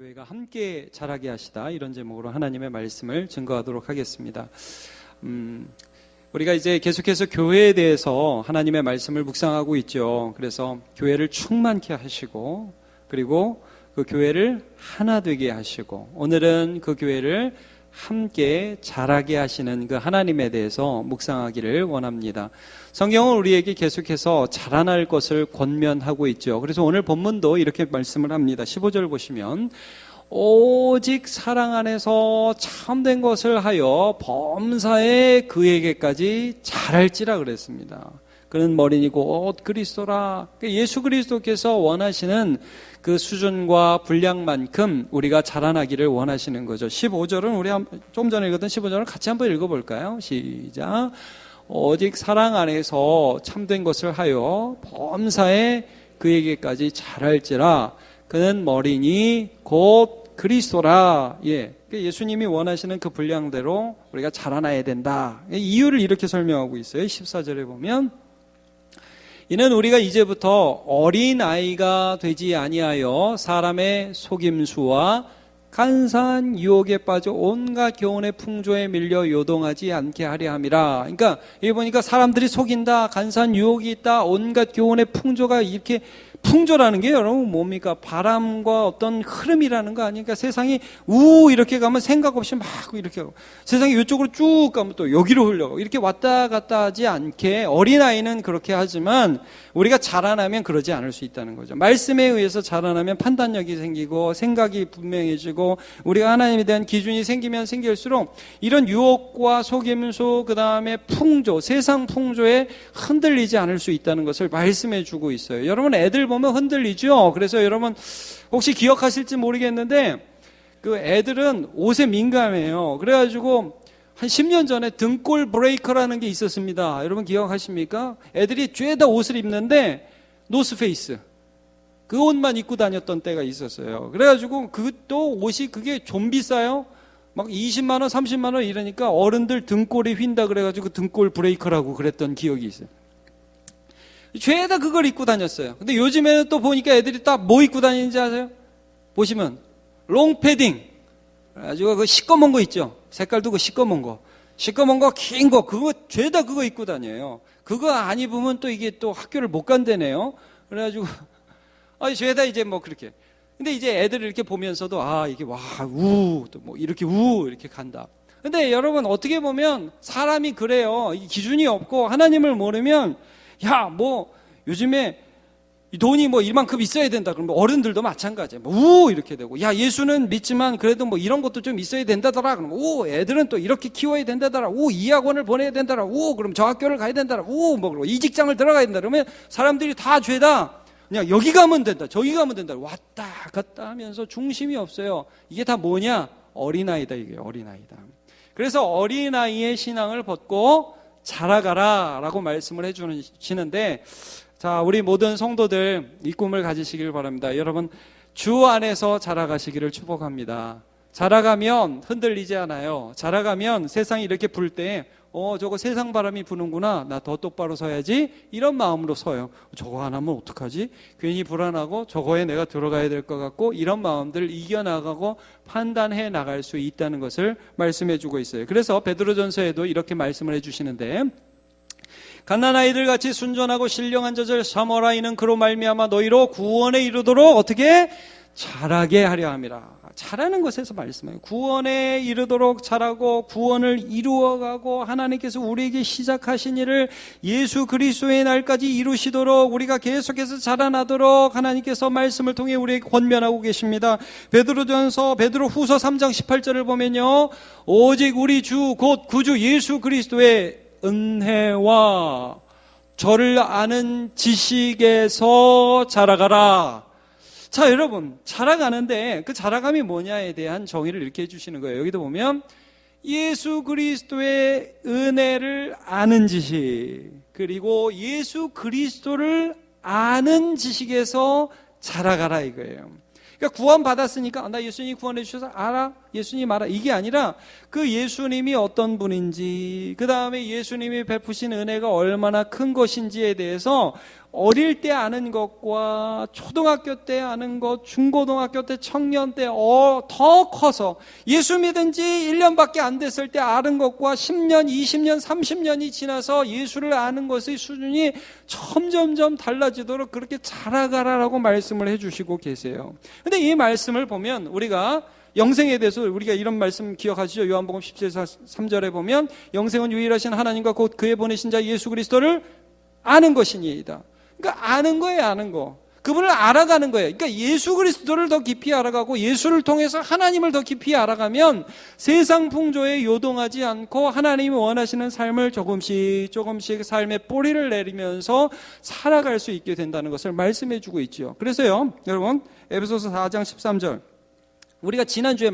교회가 함께 자라게 하시다, 이런 제목으로 하나님의 말씀을 증거하도록 하겠습니다. 우리가 이제 계속해서 교회에 대해서 하나님의 말씀을 묵상하고 있죠. 그래서 교회를 충만케 하시고, 그리고 그 교회를 하나 되게 하시고, 오늘은 그 교회를 함께 자라게 하시는 그 하나님에 대해서 묵상하기를 원합니다. 성경은 우리에게 계속해서 자라날 것을 권면하고 있죠. 그래서 오늘 본문도 이렇게 말씀을 합니다. 15절 보시면 오직 사랑 안에서 참된 것을 하여 범사에 그에게까지 자랄지라 그랬습니다. 그는 머리니 곧 그리스도라. 예수 그리스도께서 원하시는 그 수준과 분량만큼 우리가 자라나기를 원하시는 거죠. 15절은 우리 좀 전에 읽었던 15절을 같이 한번 읽어볼까요? 시작. 오직 사랑 안에서 참된 것을 하여 범사에 그에게까지 자랄지라. 그는 머리니 곧 그리스도라. 예수님이 원하시는 그 분량대로 우리가 자라나야 된다. 이유를 이렇게 설명하고 있어요. 14절에 보면 이는 우리가 이제부터 어린아이가 되지 아니하여 사람의 속임수와 간사한 유혹에 빠져 온갖 교훈의 풍조에 밀려 요동하지 않게 하려 함이라. 그러니까 여기 보니까 사람들이 속인다, 간사한 유혹이 있다, 온갖 교훈의 풍조가 이렇게, 풍조라는 게 여러분 뭡니까? 바람과 어떤 흐름이라는 거 아니니까 세상이 이렇게 가면 생각 없이 막 이렇게 하고, 세상이 이쪽으로 쭉 가면 또 여기로 흘러가고, 이렇게 왔다 갔다 하지 않게, 어린아이는 그렇게 하지만 우리가 자라나면 그러지 않을 수 있다는 거죠. 말씀에 의해서 자라나면 판단력이 생기고 생각이 분명해지고 우리가 하나님에 대한 기준이 생기면 생길수록 이런 유혹과 속임수, 그 다음에 풍조, 세상 풍조에 흔들리지 않을 수 있다는 것을 말씀해 주고 있어요. 여러분 애들 보면 흔들리죠. 그래서 여러분 혹시 기억하실지 모르겠는데 그 애들은 옷에 민감해요. 그래가지고 한 10년 전에 등골 브레이커라는 게 있었습니다. 여러분 기억하십니까? 애들이 죄다 옷을 입는데 노스페이스 그 옷만 입고 다녔던 때가 있었어요. 그래가지고 그것도 옷이 그게 좀 비싸요. 막 20만 원, 30만 원 이러니까 어른들 등골이 휜다 그래가지고 등골 브레이커라고 그랬던 기억이 있어요. 죄다 그걸 입고 다녔어요. 근데 요즘에는 또 보니까 애들이 딱 뭐 입고 다니는지 아세요? 보시면 롱패딩 그래가지고 그 시꺼먼 거 있죠. 색깔도 그 시꺼먼 거, 긴 거, 그거 죄다 그거 입고 다녀요. 그거 안 입으면 또 이게 또 학교를 못 간다네요. 그래가지고 죄다 이제 뭐 그렇게. 근데 이제 애들을 이렇게 보면서도 이게 또 뭐 이렇게 간다. 근데 여러분 어떻게 보면 사람이 그래요. 이 기준이 없고 하나님을 모르면 요즘에 돈이 이만큼 있어야 된다. 그러면 어른들도 마찬가지예요. 이렇게 되고. 예수는 믿지만 그래도 이런 것도 좀 있어야 된다더라. 그러면 애들은 또 이렇게 키워야 된다더라. 이 학원을 보내야 된다더라. 그럼 저 학교를 가야 된다더라. 이 직장을 들어가야 된다. 그러면 사람들이 다 죄다. 그냥 여기 가면 된다. 저기 가면 된다. 왔다 갔다 하면서 중심이 없어요. 이게 다 뭐냐? 어린아이다. 이게 어린아이다. 그래서 어린아이의 신앙을 벗고 자라가라 라고 말씀을 해주시는데, 자, 우리 모든 성도들 이 꿈을 가지시길 바랍니다. 여러분 주 안에서 자라가시기를 축복합니다. 자라가면 흔들리지 않아요. 자라가면 세상이 이렇게 불 때 저거 세상 바람이 부는구나, 나 더 똑바로 서야지, 이런 마음으로 서요. 저거 안 하면 어떡하지? 괜히 불안하고 저거에 내가 들어가야 될 것 같고, 이런 마음들을 이겨나가고 판단해 나갈 수 있다는 것을 말씀해 주고 있어요. 그래서 베드로전서에도 이렇게 말씀을 해주시는데, 갓난아이들 같이 순전하고 신령한 젖을 삼어라. 이는 그로 말미암아 너희로 구원에 이르도록 어떻게 자라게 하려 함이라. 자라는 것에서 말씀해요. 구원에 이르도록 자라고 구원을 이루어가고 하나님께서 우리에게 시작하신 일을 예수 그리스도의 날까지 이루시도록 우리가 계속해서 자라나도록 하나님께서 말씀을 통해 우리에게 권면하고 계십니다. 베드로전서 베드로후서 3장 18절을 보면요, 오직 우리 주 곧 구주 예수 그리스도의 은혜와 저를 아는 지식에서 자라가라. 자, 여러분 자라가는데 그 자라감이 뭐냐에 대한 정의를 이렇게 해주시는 거예요. 여기도 보면 예수 그리스도의 은혜를 아는 지식, 그리고 예수 그리스도를 아는 지식에서 자라가라 이거예요. 그러니까 구원 받았으니까 나 예수님이 구원해 주셔서 알아. 예수님 알아. 이게 아니라 그 예수님이 어떤 분인지, 그 다음에 예수님이 베푸신 은혜가 얼마나 큰 것인지에 대해서 어릴 때 아는 것과 초등학교 때 아는 것, 중고등학교 때, 청년 때 더 커서 예수 믿은 지 1년밖에 안 됐을 때 아는 것과 10년, 20년, 30년이 지나서 예수를 아는 것의 수준이 점점점 달라지도록 그렇게 자라가라라고 말씀을 해주시고 계세요. 근데 이 말씀을 보면 우리가 영생에 대해서 우리가 이런 말씀 기억하시죠? 요한복음 17장 3절에 보면 영생은 유일하신 하나님과 곧 그의 보내신 자 예수 그리스도를 아는 것이니이다. 그러니까 아는 거예요, 아는 거. 그분을 알아가는 거예요. 그러니까 예수 그리스도를 더 깊이 알아가고 예수를 통해서 하나님을 더 깊이 알아가면 세상 풍조에 요동하지 않고 하나님이 원하시는 삶을 조금씩 삶의 뿌리를 내리면서 살아갈 수 있게 된다는 것을 말씀해 주고 있죠. 그래서요, 여러분, 에베소서 4장 13절. 우리가 지난주에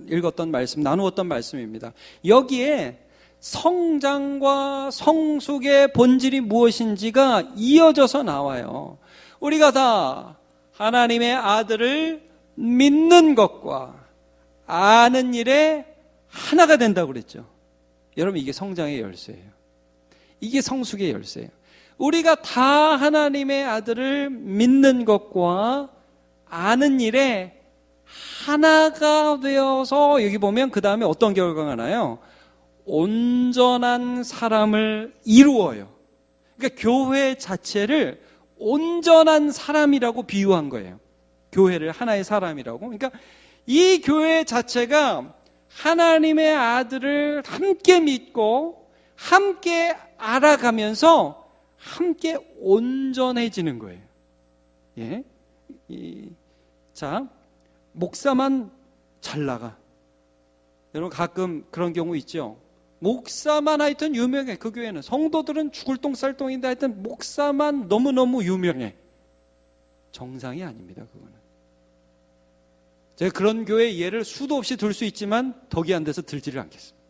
읽었던 말씀, 나누었던 말씀입니다. 여기에 성장과 성숙의 본질이 무엇인지가 이어져서 나와요. 우리가 다 하나님의 아들을 믿는 것과 아는 일에 하나가 된다고 그랬죠. 여러분, 이게 성장의 열쇠예요. 이게 성숙의 열쇠예요. 우리가 다 하나님의 아들을 믿는 것과 아는 일에 하나가 되어서 여기 보면 그 다음에 어떤 결과가 나요? 온전한 사람을 이루어요. 그러니까 교회 자체를 온전한 사람이라고 비유한 거예요. 교회를 하나의 사람이라고. 그러니까 이 교회 자체가 하나님의 아들을 함께 믿고 함께 알아가면서 함께 온전해지는 거예요. 예? 자, 목사만 잘 나가. 여러분 가끔 그런 경우 있죠. 목사만 하여튼 유명해. 그 교회는 성도들은 죽을 똥쌀똥인데 하여튼 목사만 너무너무 유명해. 정상이 아닙니다. 그거는. 제가 그런 교회 예를 수도 없이 들 수 있지만 덕이 안 돼서 들지를 않겠습니다.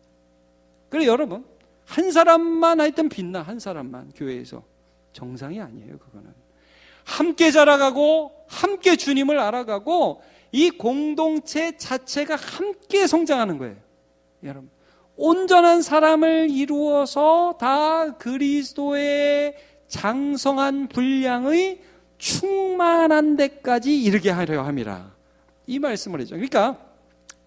그래 여러분, 한 사람만 하여튼 빛나. 한 사람만 교회에서. 정상이 아니에요. 그거는. 함께 자라가고 함께 주님을 알아가고 이 공동체 자체가 함께 성장하는 거예요. 여러분, 온전한 사람을 이루어서 다 그리스도의 장성한 분량의 충만한 데까지 이르게 하려 함이라. 이 말씀을 했죠. 그러니까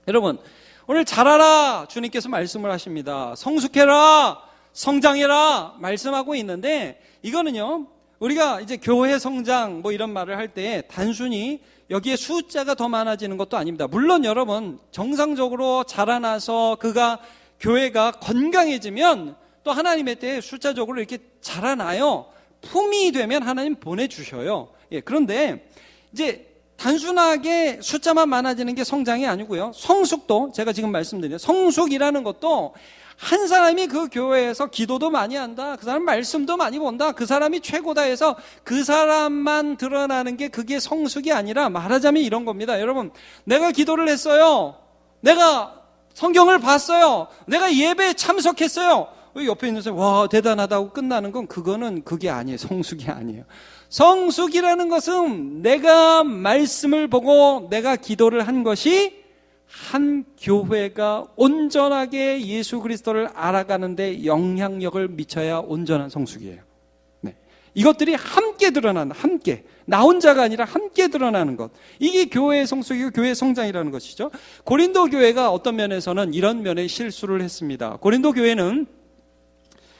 여러분, 오늘 잘하라 주님께서 말씀을 하십니다. 성숙해라, 성장해라 말씀하고 있는데, 이거는요 우리가 이제 교회 성장 뭐 이런 말을 할 때 단순히 여기에 숫자가 더 많아지는 것도 아닙니다. 물론 여러분 정상적으로 자라나서 교회가 건강해지면 또 하나님의 때에 숫자적으로 이렇게 자라나요. 품이 되면 하나님 보내주셔요. 예, 그런데 이제 단순하게 숫자만 많아지는 게 성장이 아니고요. 성숙도 제가 지금 말씀드린 성숙이라는 것도 한 사람이 그 교회에서 기도도 많이 한다, 그 사람 말씀도 많이 본다, 그 사람이 최고다 해서 그 사람만 드러나는 게 그게 성숙이 아니라 말하자면 이런 겁니다. 여러분, 내가 기도를 했어요, 내가 성경을 봤어요, 내가 예배에 참석했어요, 옆에 있는 사람 와 대단하다고 끝나는 건 그게 아니에요. 성숙이 아니에요. 성숙이라는 것은 내가 말씀을 보고 내가 기도를 한 것이 한 교회가 온전하게 예수 그리스도를 알아가는데 영향력을 미쳐야 온전한 성숙이에요. 네. 이것들이 함께 드러나는, 함께, 나 혼자가 아니라 함께 드러나는 것, 이게 교회의 성숙이고 교회의 성장이라는 것이죠. 고린도 교회가 어떤 면에서는 이런 면에 실수를 했습니다. 고린도 교회는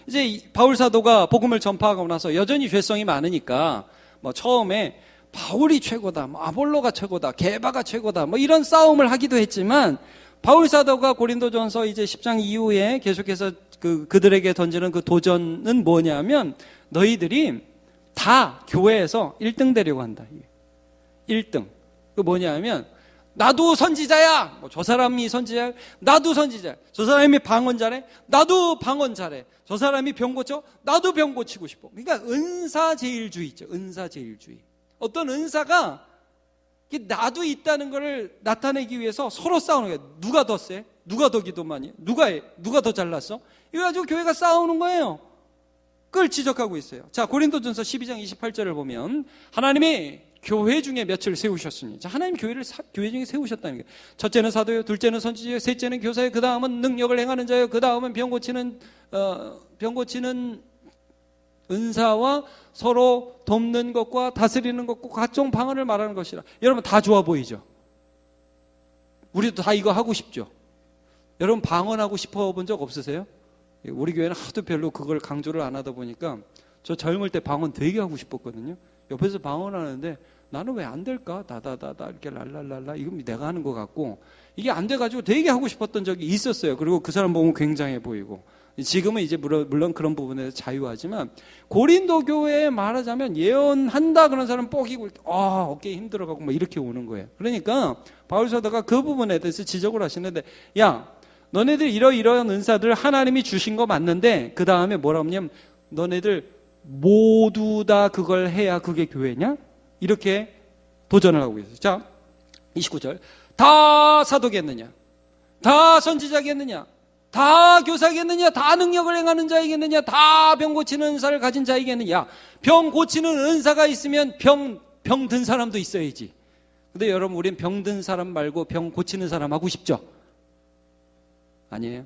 이제 바울 사도가 복음을 전파하고 나서 여전히 죄성이 많으니까 뭐 처음에 바울이 최고다, 아볼로가 최고다, 게바가 최고다, 뭐 이런 싸움을 하기도 했지만, 바울 사도가 고린도전서 이제 10장 이후에 계속해서 그들에게 던지는 그 도전은 뭐냐면, 너희들이 다 교회에서 1등 되려고 한다. 1등. 그 뭐냐면, 나도 선지자야. 저 사람이 선지자야. 나도 선지자야. 저 사람이 방언 잘해. 나도 방언 잘해. 저 사람이 병 고쳐. 나도 병 고치고 싶어. 그러니까 은사제일주의 있죠. 은사제일주의. 어떤 은사가 나도 있다는 것을 나타내기 위해서 서로 싸우는 거예요. 누가 더 세? 누가 더 기도 많이 해? 누가 더 잘났어? 이거 가지고 교회가 싸우는 거예요. 그걸 지적하고 있어요. 자, 고린도전서 12장 28절을 보면 하나님이 교회 중에 몇을 세우셨으니. 자, 하나님 교회를 교회 중에 세우셨다는 거예요. 첫째는 사도요, 둘째는 선지자요, 셋째는 교사요, 그 다음은 능력을 행하는 자요, 그 다음은 병 고치는 은사와 서로 돕는 것과 다스리는 것과 각종 방언을 말하는 것이라. 여러분 다 좋아 보이죠? 우리도 다 이거 하고 싶죠? 여러분 방언하고 싶어 본 적 없으세요? 우리 교회는 하도 별로 그걸 강조를 안 하다 보니까 저 젊을 때 방언 되게 하고 싶었거든요. 옆에서 방언하는데 나는 왜 안 될까? 다다다다 이렇게 랄랄랄라 이건 내가 하는 것 같고 이게 안 돼가지고 되게 하고 싶었던 적이 있었어요. 그리고 그 사람 보면 굉장해 보이고. 지금은 이제 물론 그런 부분에서 자유하지만 고린도 교회에 말하자면 예언한다 그런 사람 뻑이고 어깨 힘들어가고 뭐 이렇게 오는 거예요. 그러니까 바울 사도가 그 부분에 대해서 지적을 하시는데 야 너네들 이러이러한 은사들 하나님이 주신 거 맞는데 그 다음에 뭐라 하냐면 너네들 모두 다 그걸 해야 그게 교회냐? 이렇게 도전을 하고 있어요. 자 29절 다 사도겠느냐? 다 선지자겠느냐? 다 교사겠느냐? 다 능력을 행하는 자이겠느냐? 다 병 고치는 은사를 가진 자이겠느냐? 병 고치는 은사가 있으면 병 든 사람도 있어야지. 근데 여러분 우린 병 든 사람 말고 병 고치는 사람 하고 싶죠? 아니에요.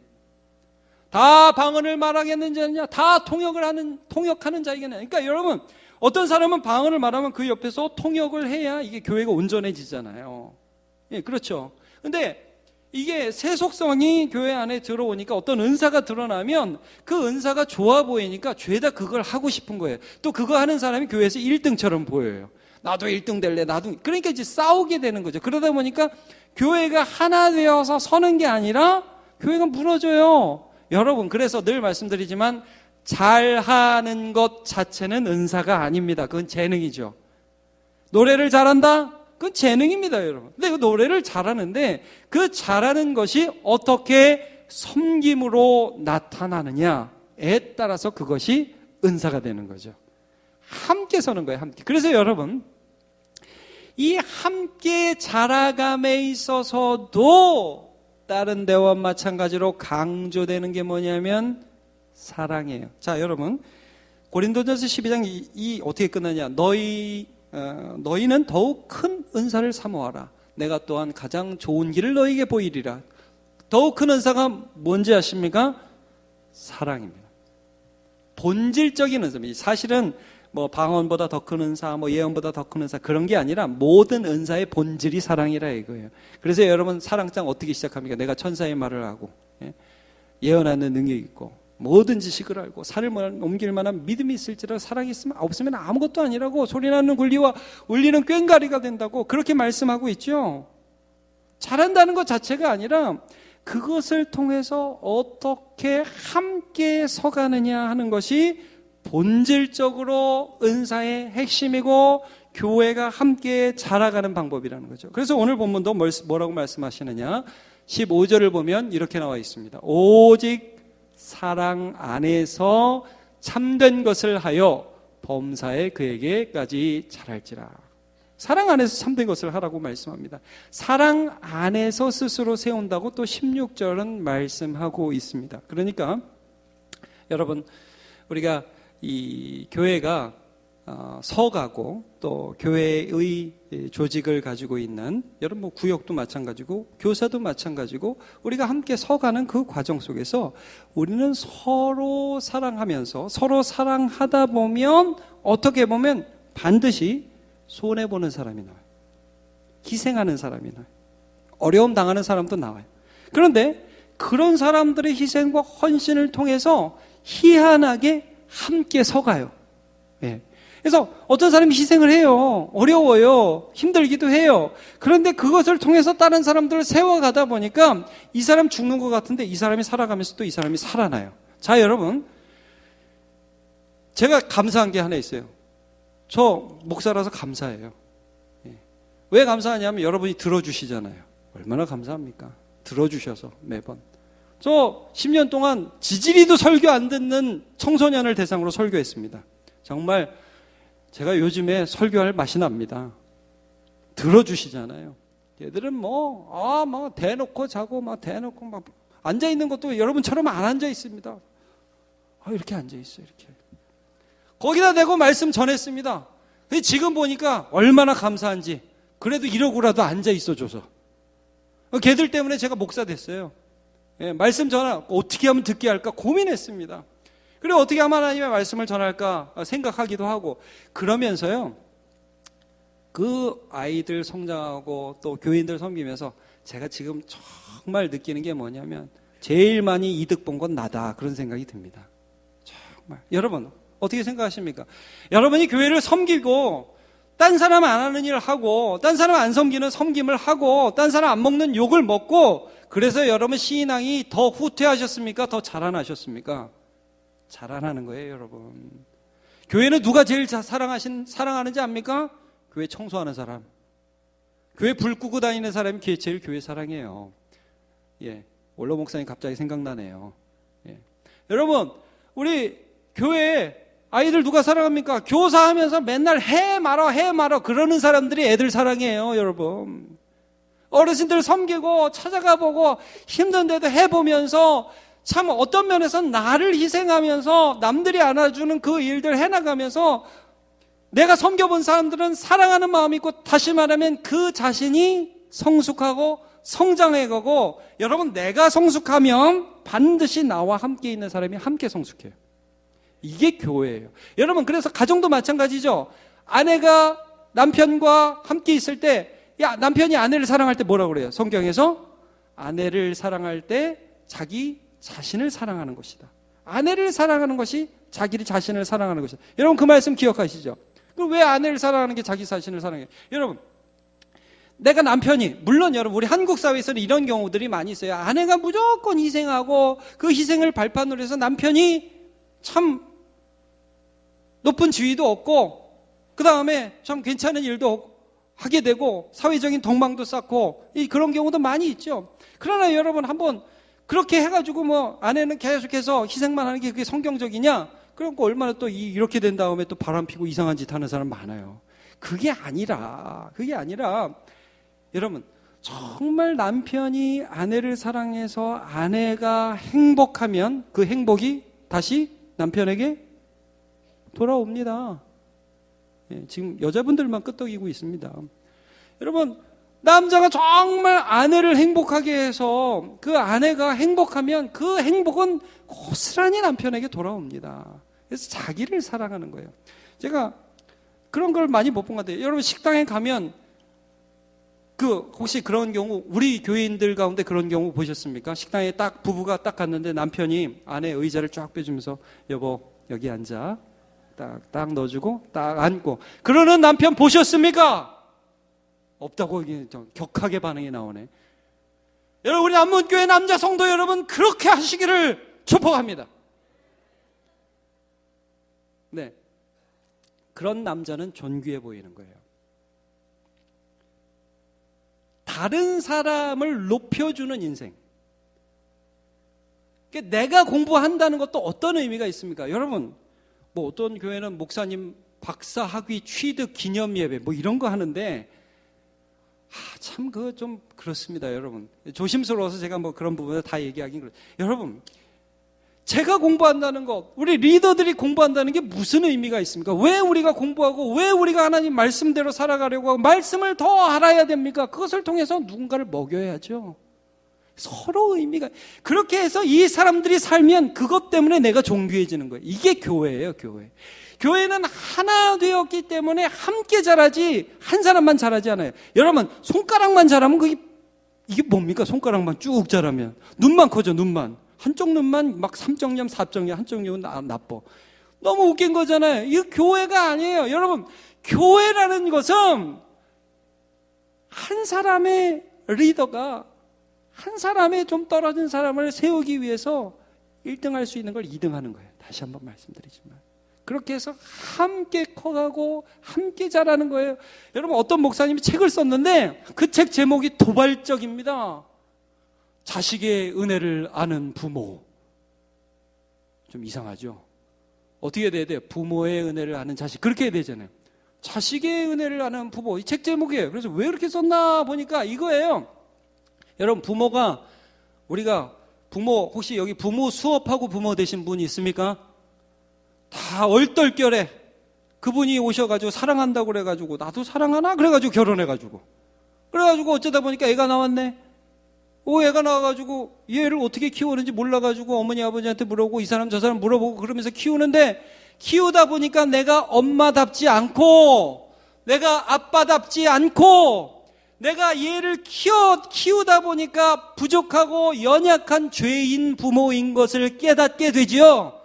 다 방언을 말하겠는 자냐? 다 통역하는 자이겠느냐? 그러니까 여러분 어떤 사람은 방언을 말하면 그 옆에서 통역을 해야 이게 교회가 온전해지잖아요. 예, 그렇죠. 근데 이게 세속성이 교회 안에 들어오니까 어떤 은사가 드러나면 그 은사가 좋아 보이니까 죄다 그걸 하고 싶은 거예요. 또 그거 하는 사람이 교회에서 1등처럼 보여요. 나도 1등 될래, 나도. 그러니까 이제 싸우게 되는 거죠. 그러다 보니까 교회가 하나 되어서 서는 게 아니라 교회가 무너져요. 여러분, 그래서 늘 말씀드리지만 잘하는 것 자체는 은사가 아닙니다. 그건 재능이죠. 노래를 잘한다? 그건 재능입니다, 여러분. 근데 그 노래를 잘하는데 그 잘하는 것이 어떻게 섬김으로 나타나느냐에 따라서 그것이 은사가 되는 거죠. 함께 서는 거예요, 함께. 그래서 여러분, 이 함께 자라감에 있어서도 다른 데와 마찬가지로 강조되는 게 뭐냐면 사랑이에요. 자, 여러분, 고린도전서 12장 이 어떻게 끝나냐? 너희는 더욱 큰 은사를 사모하라. 내가 또한 가장 좋은 길을 너희에게 보이리라. 더욱 큰 은사가 뭔지 아십니까? 사랑입니다. 본질적인 은사입니다. 사실은 뭐 방언보다 더 큰 은사, 뭐 예언보다 더 큰 은사 그런 게 아니라 모든 은사의 본질이 사랑이라 이거예요. 그래서 여러분 사랑장 어떻게 시작합니까? 내가 천사의 말을 하고 예언하는 능력이 있고 모든 지식을 알고 산을 옮길 만한 믿음이 있을지라도 사랑이 없으면 아무것도 아니라고 소리나는 굴리와 울리는 꽹과리가 된다고 그렇게 말씀하고 있죠. 잘한다는 것 자체가 아니라 그것을 통해서 어떻게 함께 서가느냐 하는 것이 본질적으로 은사의 핵심이고 교회가 함께 자라가는 방법이라는 거죠. 그래서 오늘 본문도 뭐라고 말씀하시느냐 15절을 보면 이렇게 나와 있습니다. 오직 사랑 안에서 참된 것을 하여 범사에 그에게까지 자랄지라. 사랑 안에서 참된 것을 하라고 말씀합니다. 사랑 안에서 스스로 세운다고 또 16절은 말씀하고 있습니다. 그러니까 여러분 우리가 이 교회가 서가고 또 교회의 조직을 가지고 있는 여러분 뭐 구역도 마찬가지고 교사도 마찬가지고 우리가 함께 서가는 그 과정 속에서 우리는 서로 사랑하면서 서로 사랑하다 보면 어떻게 보면 반드시 손해보는 사람이 나와요. 희생하는 사람이 나와요. 어려움 당하는 사람도 나와요. 그런데 그런 사람들의 희생과 헌신을 통해서 희한하게 함께 서가요. 예. 그래서 어떤 사람이 희생을 해요. 어려워요. 힘들기도 해요. 그런데 그것을 통해서 다른 사람들을 세워가다 보니까 이 사람 죽는 것 같은데 이 사람이 살아가면서 또 이 사람이 살아나요. 자, 여러분. 제가 감사한 게 하나 있어요. 저 목사라서 감사해요. 예. 왜 감사하냐면 여러분이 들어주시잖아요. 얼마나 감사합니까? 들어주셔서 매번. 저 10년 동안 지지리도 설교 안 듣는 청소년을 대상으로 설교했습니다. 정말 제가 요즘에 설교할 맛이 납니다. 들어주시잖아요. 얘들은 막 대놓고 자고 막 대놓고 막 앉아있는 것도 여러분처럼 안 앉아있습니다. 이렇게 앉아있어요. 이렇게. 거기다 대고 말씀 전했습니다. 지금 보니까 얼마나 감사한지. 그래도 이러고라도 앉아 있어줘서. 걔들 때문에 제가 목사 됐어요. 예, 말씀 전하 어떻게 하면 듣게 할까 고민했습니다. 그리고 어떻게 하면 하나님의 말씀을 전할까 생각하기도 하고, 그러면서요 그 아이들 성장하고 또 교인들 섬기면서 제가 지금 정말 느끼는 게 뭐냐면, 제일 많이 이득 본 건 나다, 그런 생각이 듭니다. 정말. 여러분 어떻게 생각하십니까? 여러분이 교회를 섬기고 딴 사람 안 하는 일을 하고, 딴 사람 안 섬기는 섬김을 하고, 딴 사람 안 먹는 욕을 먹고, 그래서 여러분 신앙이 더 후퇴하셨습니까? 더 자라나셨습니까? 자라나는 거예요, 여러분. 교회는 누가 제일 사랑하는지 압니까? 교회 청소하는 사람, 교회 불 끄고 다니는 사람이 제일 교회 사랑해요. 예, 원로 목사님 갑자기 생각나네요. 예. 여러분, 우리 교회에 아이들 누가 사랑합니까? 교사하면서 맨날 해 말아 그러는 사람들이 애들 사랑해요, 여러분. 어르신들 섬기고 찾아가 보고 힘든데도 해보면서, 참 어떤 면에서 나를 희생하면서 남들이 안아주는 그 일들 해나가면서 내가 섬겨본 사람들은 사랑하는 마음이 있고, 다시 말하면 그 자신이 성숙하고 성장해가고, 여러분 내가 성숙하면 반드시 나와 함께 있는 사람이 함께 성숙해요. 이게 교회예요. 여러분, 그래서 가정도 마찬가지죠. 아내가 남편과 함께 있을 때, 야, 남편이 아내를 사랑할 때 뭐라고 그래요? 성경에서 아내를 사랑할 때 자기 자신을 사랑하는 것이다. 아내를 사랑하는 것이 자기 자신을 사랑하는 것이다. 여러분 그 말씀 기억하시죠? 그럼 왜 아내를 사랑하는 게 자기 자신을 사랑해요? 여러분, 내가 남편이, 물론 여러분 우리 한국 사회에서는 이런 경우들이 많이 있어요. 아내가 무조건 희생하고 그 희생을 발판으로 해서 남편이 참 높은 지위도 얻고, 그 다음에 참 괜찮은 일도 하게 되고 사회적인 덕망도 쌓고, 그런 경우도 많이 있죠. 그러나 여러분, 한번 그렇게 해가지고 뭐 아내는 계속해서 희생만 하는 게 그게 성경적이냐? 그러고 얼마나 또 이렇게 된 다음에 또 바람 피고 이상한 짓 하는 사람 많아요. 그게 아니라 여러분, 정말 남편이 아내를 사랑해서 아내가 행복하면 그 행복이 다시 남편에게 돌아옵니다. 예, 지금 여자분들만 끄떡이고 있습니다. 여러분, 남자가 정말 아내를 행복하게 해서 그 아내가 행복하면 그 행복은 고스란히 남편에게 돌아옵니다. 그래서 자기를 사랑하는 거예요. 제가 그런 걸 많이 못 본 것 같아요. 여러분, 식당에 가면 혹시 그런 경우, 우리 교인들 가운데 그런 경우 보셨습니까? 식당에 딱 부부가 딱 갔는데 남편이 아내 의자를 쫙 빼주면서, 여보 여기 앉아, 딱 넣어주고 딱 앉고, 그러는 남편 보셨습니까? 없다고 격하게 반응이 나오네. 여러분, 우리 남문교회 남자 성도 여러분, 그렇게 하시기를 축복합니다. 네, 그런 남자는 존귀해 보이는 거예요. 다른 사람을 높여주는 인생. 내가 공부한다는 것도 어떤 의미가 있습니까? 여러분, 뭐 어떤 교회는 목사님 박사 학위 취득 기념 예배 뭐 이런 거 하는데, 참 그거 좀 그렇습니다, 여러분. 조심스러워서 제가 뭐 그런 부분을 다 얘기하긴 그래요. 여러분, 제가 공부한다는 것, 우리 리더들이 공부한다는 게 무슨 의미가 있습니까? 왜 우리가 공부하고, 왜 우리가 하나님 말씀대로 살아가려고 하고 말씀을 더 알아야 됩니까? 그것을 통해서 누군가를 먹여야죠. 서로 의미가, 그렇게 해서 이 사람들이 살면 그것 때문에 내가 존귀해지는 거예요. 이게 교회예요, 교회. 교회는 하나 되었기 때문에 함께 자라지 한 사람만 자라지 않아요. 여러분, 손가락만 자라면 이게 뭡니까? 손가락만 쭉 자라면 눈만 커져, 눈만. 한쪽 눈만 막 3.0, 4.0, 한쪽 눈은 나빠. 너무 웃긴 거잖아요. 이거 교회가 아니에요. 여러분, 교회라는 것은 한 사람의 리더가 한 사람의 좀 떨어진 사람을 세우기 위해서 1등 할 수 있는 걸 2등 하는 거예요. 다시 한번 말씀드리지만. 그렇게 해서 함께 커가고 함께 자라는 거예요. 여러분, 어떤 목사님이 책을 썼는데 그 책 제목이 도발적입니다. 자식의 은혜를 아는 부모. 좀 이상하죠? 어떻게 돼야 돼요? 부모의 은혜를 아는 자식. 그렇게 해야 되잖아요. 자식의 은혜를 아는 부모. 이 책 제목이에요. 그래서 왜 이렇게 썼나 보니까 이거예요. 여러분, 우리가 부모, 혹시 여기 부모 수업하고 부모 되신 분이 있습니까? 다 얼떨결에 그분이 오셔가지고 사랑한다고 그래가지고 나도 사랑하나? 그래가지고 결혼해가지고 그래가지고 어쩌다 보니까 애가 나왔네. 애가 나와가지고 얘를 어떻게 키우는지 몰라가지고 어머니 아버지한테 물어보고 이 사람 저 사람 물어보고 그러면서 키우는데 키우다 보니까 내가 엄마답지 않고 내가 아빠답지 않고 내가 얘를 키우다 보니까 부족하고 연약한 죄인 부모인 것을 깨닫게 되죠.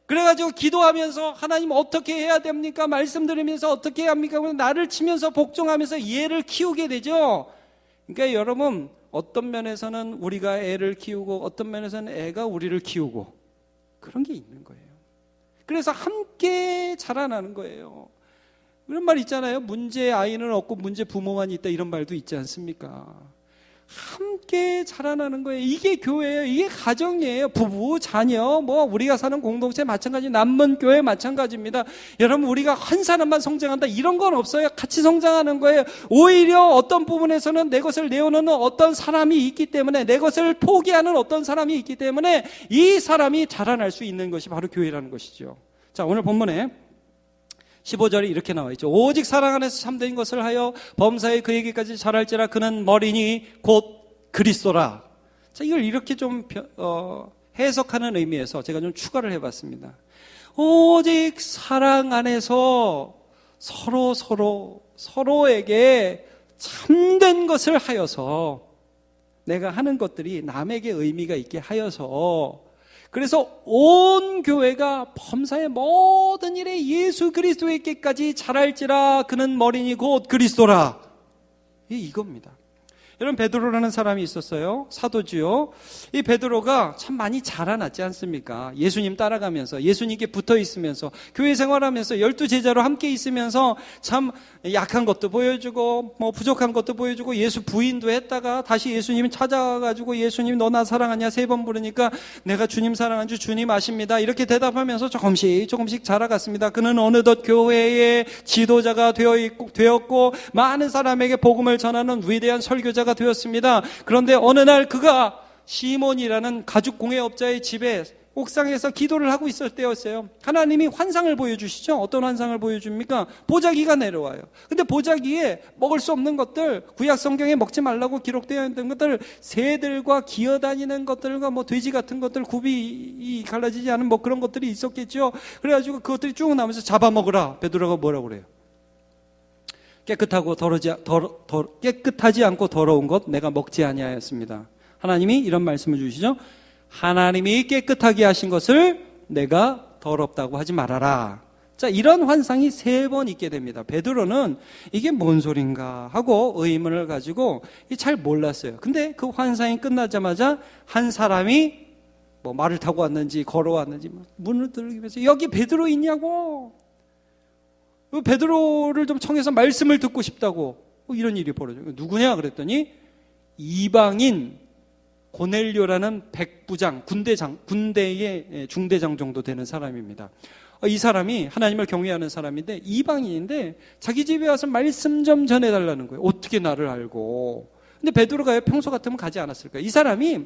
그래가지고 기도하면서 하나님 어떻게 해야 됩니까? 말씀드리면서 어떻게 해야 합니까? 나를 치면서 복종하면서 얘를 키우게 되죠. 그러니까 여러분 어떤 면에서는 우리가 애를 키우고 어떤 면에서는 애가 우리를 키우고 그런 게 있는 거예요. 그래서 함께 자라나는 거예요. 그런 말 있잖아요. 문제 아이는 없고 문제 부모만 있다 이런 말도 있지 않습니까? 함께 자라나는 거예요. 이게 교회예요. 이게 가정이에요. 부부, 자녀, 우리가 사는 공동체 마찬가지, 남문교회 마찬가지입니다. 여러분 우리가 한 사람만 성장한다 이런 건 없어요. 같이 성장하는 거예요. 오히려 어떤 부분에서는 내 것을 내어놓는 어떤 사람이 있기 때문에 내 것을 포기하는 어떤 사람이 있기 때문에 이 사람이 자라날 수 있는 것이 바로 교회라는 것이죠. 자, 오늘 본문에 15절에 이렇게 나와 있죠. 오직 사랑 안에서 참된 것을 하여 범사에 그에게까지 자랄지라 그는 머리니 곧 그리스도라. 자, 이걸 이렇게 좀 해석하는 의미에서 제가 좀 추가를 해봤습니다. 오직 사랑 안에서 서로에게 참된 것을 하여서 내가 하는 것들이 남에게 의미가 있게 하여서 그래서 온 교회가 범사의 모든 일에 예수 그리스도에게까지 자랄지라 그는 머리니 곧 그리스도라. 이겁니다. 여러분 베드로라는 사람이 있었어요. 사도지요. 이 베드로가 참 많이 자라났지 않습니까? 예수님 따라가면서 예수님께 붙어 있으면서 교회 생활하면서 12 제자로 함께 있으면서 참 약한 것도 보여주고 부족한 것도 보여주고 예수 부인도 했다가 다시 예수님 찾아가가지고 예수님 너 나 사랑하냐 3번 부르니까 내가 주님 사랑한 줄 주님 아십니다. 이렇게 대답하면서 조금씩 자라갔습니다. 그는 어느덧 교회의 지도자가 되었고 많은 사람에게 복음을 전하는 위대한 설교자가 되었습니다. 그런데 어느 날 그가 시몬이라는 가죽 공예업자의 집에 옥상에서 기도를 하고 있을 때였어요. 하나님이 환상을 보여주시죠. 어떤 환상을 보여줍니까? 보자기가 내려와요. 근데 보자기에 먹을 수 없는 것들, 구약 성경에 먹지 말라고 기록되어 있는 것들, 새들과 기어다니는 것들과 돼지 같은 것들, 굽이 갈라지지 않은 그런 것들이 있었겠죠. 그래가지고 그것들이 쭉 나오면서 잡아먹으라. 베드로가 뭐라고 그래요? 깨끗하지 않고 더러운 것 내가 먹지 아니하였습니다. 하나님이 이런 말씀을 주시죠. 하나님이 깨끗하게 하신 것을 내가 더럽다고 하지 말아라. 자, 이런 환상이 3번 있게 됩니다. 베드로는 이게 뭔 소린가 하고 의문을 가지고 잘 몰랐어요. 근데 그 환상이 끝나자마자 한 사람이 말을 타고 왔는지 걸어왔는지 문을 두드리면서 여기 베드로 있냐고, 베드로를 좀 청해서 말씀을 듣고 싶다고 이런 일이 벌어져요. 누구냐 그랬더니 이방인 고넬료라는 백부장, 군대의 중대장 정도 되는 사람입니다. 이 사람이 하나님을 경외하는 사람인데 이방인인데 자기 집에 와서 말씀 좀 전해달라는 거예요. 어떻게 나를 알고. 근데 베드로가 평소 같으면 가지 않았을까요? 이 사람이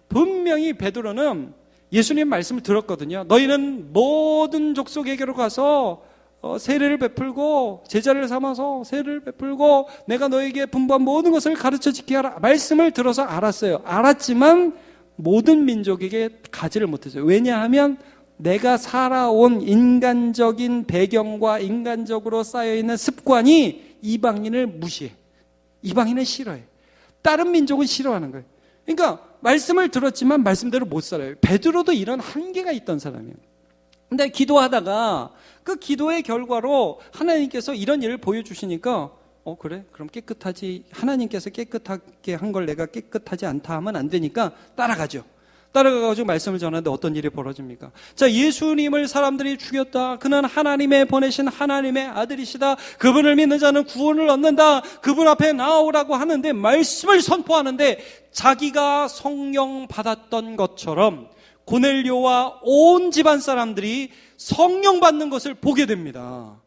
분명히 베드로는 예수님 말씀을 들었거든요. 너희는 모든 족속에게로 가서 세례를 베풀고 제자를 삼아서 세례를 베풀고 내가 너에게 분부한 모든 것을 가르쳐 지키게 하라. 말씀을 들어서 알았어요. 알았지만 모든 민족에게 가지를 못했어요. 왜냐하면 내가 살아온 인간적인 배경과 인간적으로 쌓여있는 습관이 이방인을 무시해. 이방인을 싫어해. 다른 민족은 싫어하는 거예요. 그러니까 말씀을 들었지만 말씀대로 못 살아요. 베드로도 이런 한계가 있던 사람이에요. 근데 기도하다가 그 기도의 결과로 하나님께서 이런 일을 보여주시니까 그래? 그럼 하나님께서 깨끗하게 한 걸 내가 깨끗하지 않다 하면 안 되니까 따라가죠. 따라가가지고 말씀을 전하는데 어떤 일이 벌어집니까? 자, 예수님을 사람들이 죽였다. 그는 하나님의 보내신 하나님의 아들이시다. 그분을 믿는 자는 구원을 얻는다. 그분 앞에 나오라고 하는데 말씀을 선포하는데 자기가 성령 받았던 것처럼 고넬료와 온 집안 사람들이 성령 받는 것을 보게 됩니다.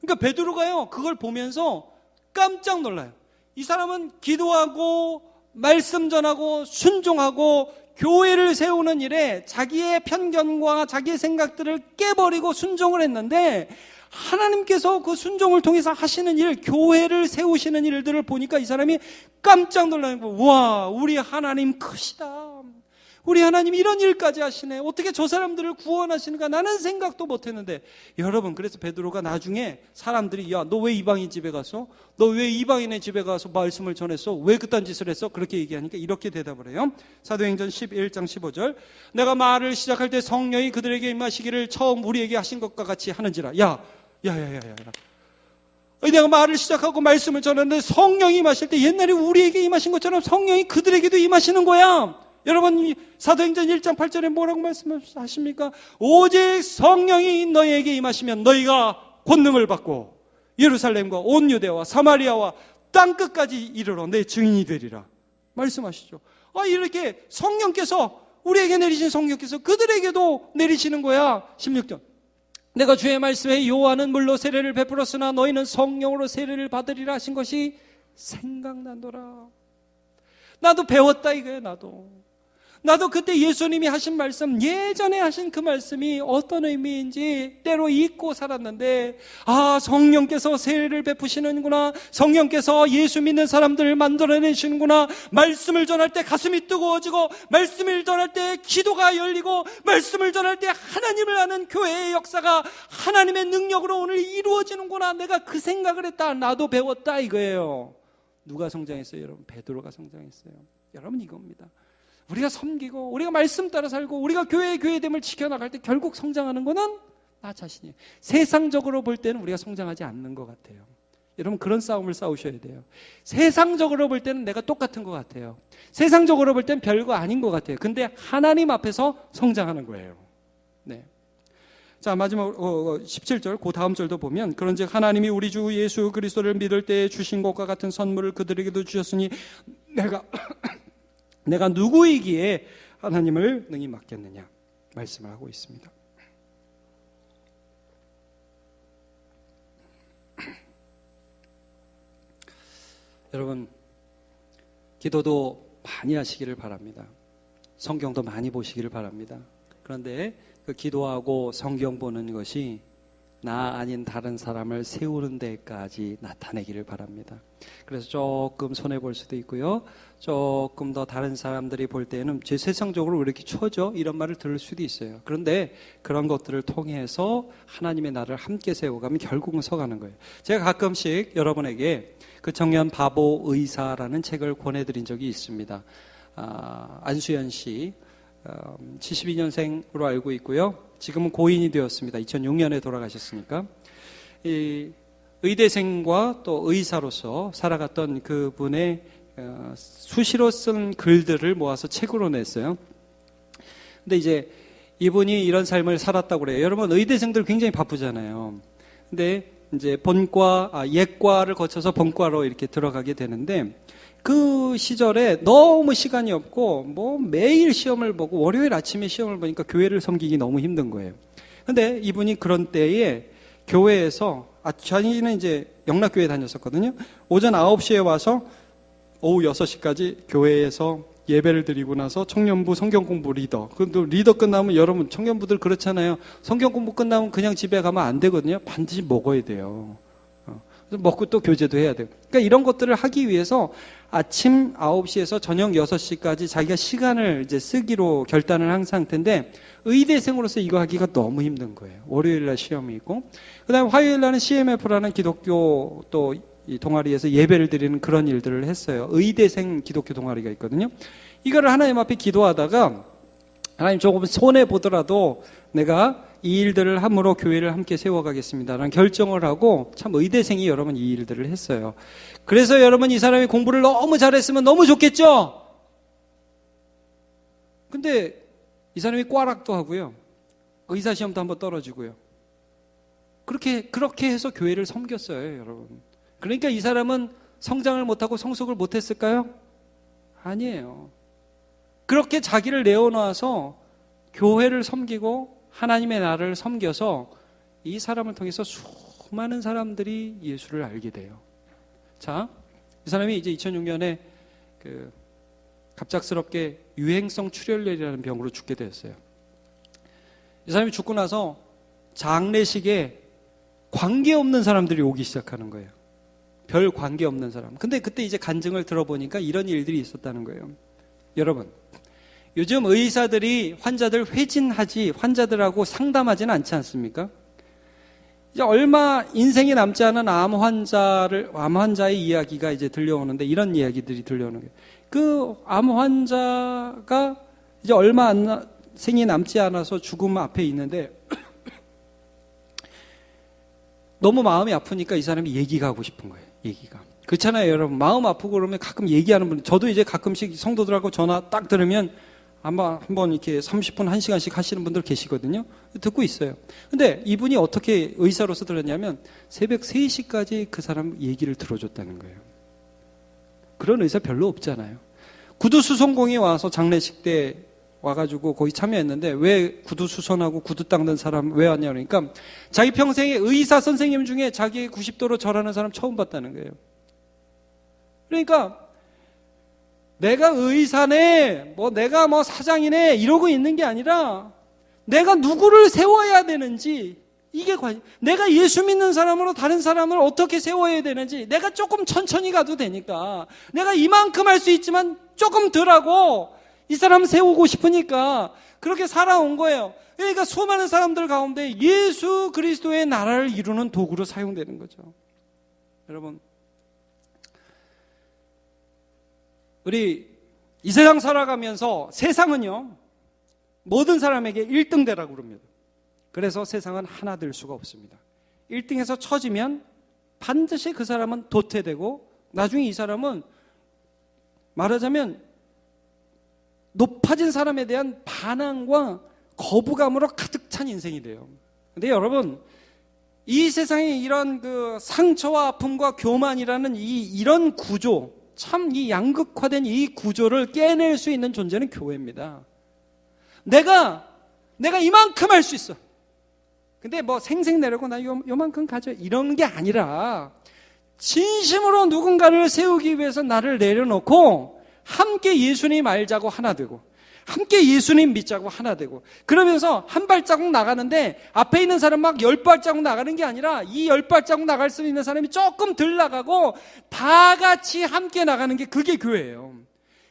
그러니까 베드로가요, 그걸 보면서 깜짝 놀라요. 이 사람은 기도하고 말씀 전하고 순종하고 교회를 세우는 일에 자기의 편견과 자기의 생각들을 깨버리고 순종을 했는데 하나님께서 그 순종을 통해서 하시는 일, 교회를 세우시는 일들을 보니까 이 사람이 깜짝 놀라는 거예요. 와, 우리 하나님 크시다. 우리 하나님 이런 일까지 하시네. 어떻게 저 사람들을 구원하시는가? 나는 생각도 못했는데. 여러분, 그래서 베드로가 나중에 사람들이 야, 너 왜 이방인 집에 갔어? 너 왜 이방인의 집에 가서 말씀을 전했어? 왜 그딴 짓을 했어? 그렇게 얘기하니까 이렇게 대답을 해요. 사도행전 11장 15절. 내가 말을 시작할 때 성령이 그들에게 임하시기를 처음 우리에게 하신 것과 같이 하는지라. 야. 내가 말을 시작하고 말씀을 전하는데 성령이 임하실 때 옛날에 우리에게 임하신 것처럼 성령이 그들에게도 임하시는 거야. 여러분, 사도행전 1장 8절에 뭐라고 말씀하십니까? 오직 성령이 너희에게 임하시면 너희가 권능을 받고 예루살렘과 온 유대와 사마리아와 땅끝까지 이르러 내 증인이 되리라 말씀하시죠. 이렇게 성령께서, 우리에게 내리신 성령께서 그들에게도 내리시는 거야. 16절. 내가 주의 말씀에 요한은 물로 세례를 베풀었으나 너희는 성령으로 세례를 받으리라 하신 것이 생각난도라. 나도 배웠다 이거예요. 나도 그때 예수님이 하신 말씀, 예전에 하신 그 말씀이 어떤 의미인지 때로 잊고 살았는데, 성령께서 세례를 베푸시는구나, 성령께서 예수 믿는 사람들을 만들어내시는구나, 말씀을 전할 때 가슴이 뜨거워지고, 말씀을 전할 때 기도가 열리고, 말씀을 전할 때 하나님을 아는 교회의 역사가 하나님의 능력으로 오늘 이루어지는구나, 내가 그 생각을 했다. 나도 배웠다 이거예요. 누가 성장했어요? 여러분, 베드로가 성장했어요. 여러분, 이겁니다. 우리가 섬기고 우리가 말씀 따라 살고 우리가 교회의 교회됨을 지켜나갈 때 결국 성장하는 거는 나 자신이에요. 세상적으로 볼 때는 우리가 성장하지 않는 것 같아요. 여러분, 그런 싸움을 싸우셔야 돼요. 세상적으로 볼 때는 내가 똑같은 것 같아요. 세상적으로 볼 때는 별거 아닌 것 같아요. 근데 하나님 앞에서 성장하는 거예요. 네. 자, 마지막 17절, 그 다음 절도 보면, 그런즉 하나님이 우리 주 예수 그리스도를 믿을 때 주신 것과 같은 선물을 그들에게도 주셨으니 내가 누구이기에 하나님을 능히 맡겼느냐 말씀을 하고 있습니다. 여러분, 기도도 많이 하시기를 바랍니다. 성경도 많이 보시기를 바랍니다. 그런데 그 기도하고 성경 보는 것이 나 아닌 다른 사람을 세우는 데까지 나타내기를 바랍니다. 그래서 조금 손해볼 수도 있고요, 조금 더 다른 사람들이 볼 때는 제 세상적으로 왜 이렇게 쳐져? 이런 말을 들을 수도 있어요. 그런데 그런 것들을 통해서 하나님의 나를 함께 세워가면 결국은 서가는 거예요. 제가 가끔씩 여러분에게 그 청년 바보 의사라는 책을 권해드린 적이 있습니다. 안수연 씨, 72년생으로 알고 있고요. 지금은 고인이 되었습니다. 2006년에 돌아가셨으니까. 이 의대생과 또 의사로서 살아갔던 그분의 수시로 쓴 글들을 모아서 책으로 냈어요. 근데 이제 이분이 이런 삶을 살았다고 그래요. 여러분, 의대생들 굉장히 바쁘잖아요. 근데 이제 예과를 거쳐서 본과로 이렇게 들어가게 되는데, 그 시절에 너무 시간이 없고 매일 시험을 보고 월요일 아침에 시험을 보니까 교회를 섬기기 너무 힘든 거예요. 근데 이분이 그런 때에 교회에서, 자기는 이제 영락교회 다녔었거든요. 오전 9시에 와서 오후 6시까지 교회에서 예배를 드리고 나서 청년부 성경공부 리더. 근데 리더 끝나면, 여러분 청년부들 그렇잖아요. 성경공부 끝나면 그냥 집에 가면 안 되거든요. 반드시 먹어야 돼요. 먹고 또 교제도 해야 돼요. 그러니까 이런 것들을 하기 위해서 아침 9시에서 저녁 6시까지 자기가 시간을 이제 쓰기로 결단을 한 상태인데, 의대생으로서 이거 하기가 너무 힘든 거예요. 월요일날 시험이 있고, 그 다음에 화요일날은 CMF라는 기독교 또 이 동아리에서 예배를 드리는 그런 일들을 했어요. 의대생 기독교 동아리가 있거든요. 이거를 하나님 앞에 기도하다가, 하나님 조금 손해보더라도 내가 이 일들을 함으로 교회를 함께 세워가겠습니다라는 결정을 하고, 참 의대생이 여러분 이 일들을 했어요. 그래서 여러분, 이 사람이 공부를 너무 잘했으면 너무 좋겠죠? 근데 이 사람이 꽈락도 하고요, 의사시험도 한번 떨어지고요. 그렇게 해서 교회를 섬겼어요, 여러분. 그러니까 이 사람은 성장을 못하고 성숙을 못했을까요? 아니에요. 그렇게 자기를 내어놔서 교회를 섬기고 하나님의 나라를 섬겨서 이 사람을 통해서 수많은 사람들이 예수를 알게 돼요. 자, 이 사람이 이제 2006년에 갑작스럽게 유행성 출혈열이라는 병으로 죽게 되었어요. 이 사람이 죽고 나서 장례식에 관계없는 사람들이 오기 시작하는 거예요. 별 관계없는 사람. 근데 그때 이제 간증을 들어보니까 이런 일들이 있었다는 거예요. 여러분, 요즘 의사들이 환자들 회진하지 환자들하고 상담하지는 않지 않습니까? 이제 얼마 인생이 남지 않은 암 환자의 이야기가 이제 들려오는데 이런 이야기들이 들려오는 거예요. 그 암 환자가 이제 얼마 생이 남지 않아서 죽음 앞에 있는데 너무 마음이 아프니까 이 사람이 얘기가 하고 싶은 거예요. 얘기가. 그렇잖아요, 여러분. 마음 아프고 그러면 가끔 얘기하는 분, 저도 이제 가끔씩 성도들하고 전화 딱 들으면 아마 한번 이렇게 30분, 1시간씩 하시는 분들 계시거든요. 듣고 있어요. 근데 이분이 어떻게 의사로서 들었냐면 새벽 3시까지 그 사람 얘기를 들어줬다는 거예요. 그런 의사 별로 없잖아요. 구두 수선공이 와서 장례식 때 와가지고 거기 참여했는데 왜 구두 수선하고 구두 닦는 사람 왜 왔냐 그러니까 자기 평생에 의사 선생님 중에 자기 90도로 절하는 사람 처음 봤다는 거예요. 그러니까 내가 의사네, 내가 사장이네 이러고 있는 게 아니라 내가 누구를 세워야 되는지 이게 내가 예수 믿는 사람으로 다른 사람을 어떻게 세워야 되는지 내가 조금 천천히 가도 되니까 내가 이만큼 할 수 있지만 조금 덜 하고 이 사람 세우고 싶으니까 그렇게 살아온 거예요. 그러니까 수많은 사람들 가운데 예수 그리스도의 나라를 이루는 도구로 사용되는 거죠. 여러분, 우리 이 세상 살아가면서 세상은요 모든 사람에게 1등 되라고 그럽니다. 그래서 세상은 하나 될 수가 없습니다. 1등에서 처지면 반드시 그 사람은 도태되고 나중에 이 사람은 말하자면 높아진 사람에 대한 반항과 거부감으로 가득 찬 인생이 돼요. 근데 여러분, 이 세상에 이런 그 상처와 아픔과 교만이라는 이런 구조, 참 이 양극화된 이 구조를 깨낼 수 있는 존재는 교회입니다. 내가 이만큼 할 수 있어. 근데 생색 내려고 나 요만큼 가져 이런 게 아니라 진심으로 누군가를 세우기 위해서 나를 내려놓고 함께 예수님 알자고 하나 되고 함께 예수님 믿자고 하나 되고 그러면서 한 발자국 나가는데 앞에 있는 사람 막 10발자국 나가는 게 아니라 이 10발자국 나갈 수 있는 사람이 조금 덜 나가고 다 같이 함께 나가는 게 그게 교회예요.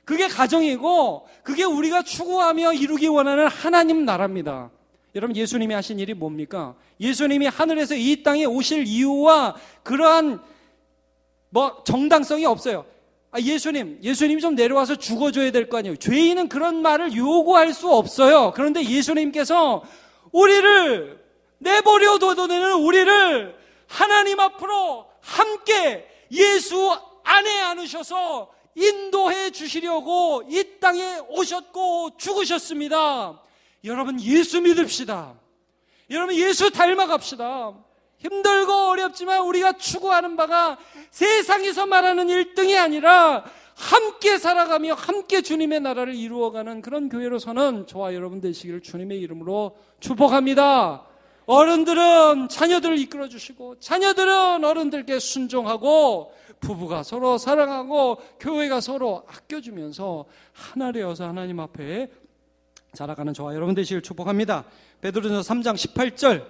그게 가정이고 그게 우리가 추구하며 이루기 원하는 하나님 나라입니다. 여러분, 예수님이 하신 일이 뭡니까? 예수님이 하늘에서 이 땅에 오실 이유와 그러한 정당성이 없어요. 예수님이 좀 내려와서 죽어줘야 될 거 아니에요. 죄인은 그런 말을 요구할 수 없어요. 그런데 예수님께서 우리를 내버려둬도 되는 우리를 하나님 앞으로 함께 예수 안에 안으셔서 인도해 주시려고 이 땅에 오셨고 죽으셨습니다. 여러분, 예수 믿읍시다. 여러분, 예수 닮아갑시다. 힘들고 어렵지만 우리가 추구하는 바가 세상에서 말하는 1등이 아니라 함께 살아가며 함께 주님의 나라를 이루어가는 그런 교회로서는 저와 여러분 되시기를 주님의 이름으로 축복합니다. 어른들은 자녀들을 이끌어 주시고 자녀들은 어른들께 순종하고 부부가 서로 사랑하고 교회가 서로 아껴주면서 하나 되어서 하나님 앞에 자라가는 저와 여러분 되시기를 축복합니다. 베드로전서 3장 18절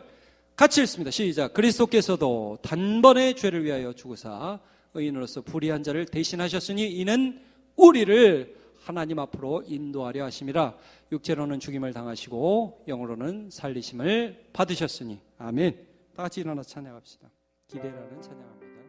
같이 읽습니다. 시작. 그리스도께서도 단번에 죄를 위하여 죽으사 의인으로서 불의한 자를 대신하셨으니 이는 우리를 하나님 앞으로 인도하려 하심이라. 육체로는 죽임을 당하시고 영으로는 살리심을 받으셨으니. 아멘. 다 같이 일어나서 찬양합시다. 기대라는 찬양합니다.